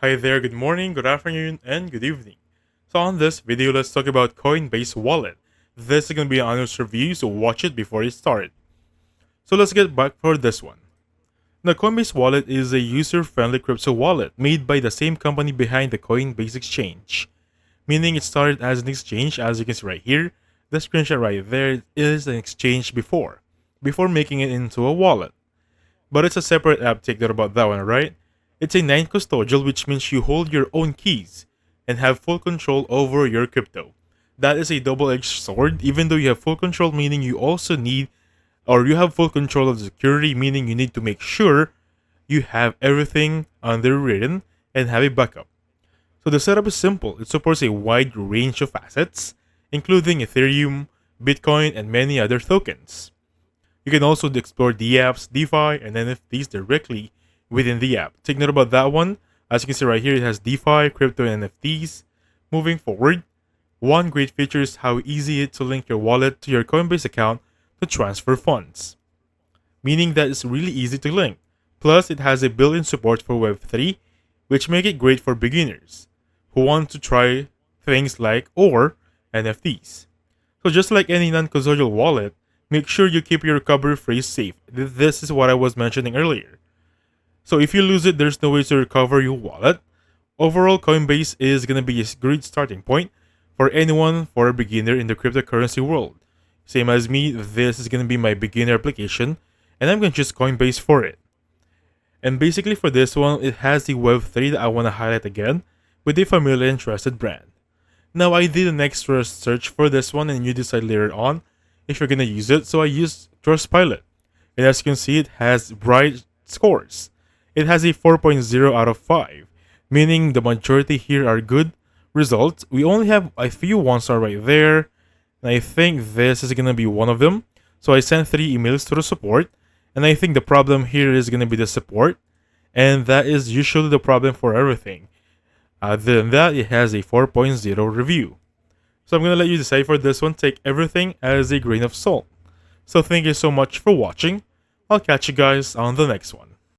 Hi there, good morning, good afternoon, and good evening. So on this video, let's talk about Coinbase Wallet. This is going to be an honest review, so watch it before you start. So let's get back for this one. The Coinbase Wallet is a user-friendly crypto wallet made by the same company behind the Coinbase exchange. Meaning it started as an exchange, as you can see right here. The screenshot right there is an exchange before making it into a wallet. But it's a separate app, take note about that one, right? It's a non-custodial, which means you hold your own keys and have full control over your crypto. That is a double-edged sword. Even though you have full control, meaning you also need, or you have full control of the security, meaning you need to make sure you have everything underwritten and have a backup. So the setup is simple. It supports a wide range of assets, including Ethereum, Bitcoin, and many other tokens. You can also explore dApps, DeFi, and NFTs directly within the app. Take note about that one. As you can see right here, it has DeFi, crypto, and NFTs. Moving forward, one great feature is how easy it is to link your wallet to your Coinbase account to transfer funds. Meaning that it's really easy to link. Plus, it has a built-in support for Web3, which make it great for beginners who want to try things like or NFTs. So just like any non-custodial wallet, make sure you keep your recovery phrase safe. This is what I was mentioning earlier. So if you lose it, there's no way to recover your wallet. Overall, Coinbase is going to be a great starting point for anyone for a beginner in the cryptocurrency world. Same as me, this is going to be my beginner application, and I'm going to choose Coinbase for it. And basically for this one, it has the Web3 that I want to highlight again with a familiar and trusted brand. Now I did an extra search for this one and you decide later on if you're going to use it. So I used Trustpilot. And as you can see, it has bright scores. It has a 4.0 out of 5, meaning the majority here are good results. We only have a few 1-star right there, and I think this is going to be one of them. So I sent 3 emails to the support, and I think the problem here is going to be the support, and that is usually the problem for everything. Other than that, it has a 4.0 review. So I'm going to let you decide for this one. Take everything as a grain of salt. So thank you so much for watching. I'll catch you guys on the next one.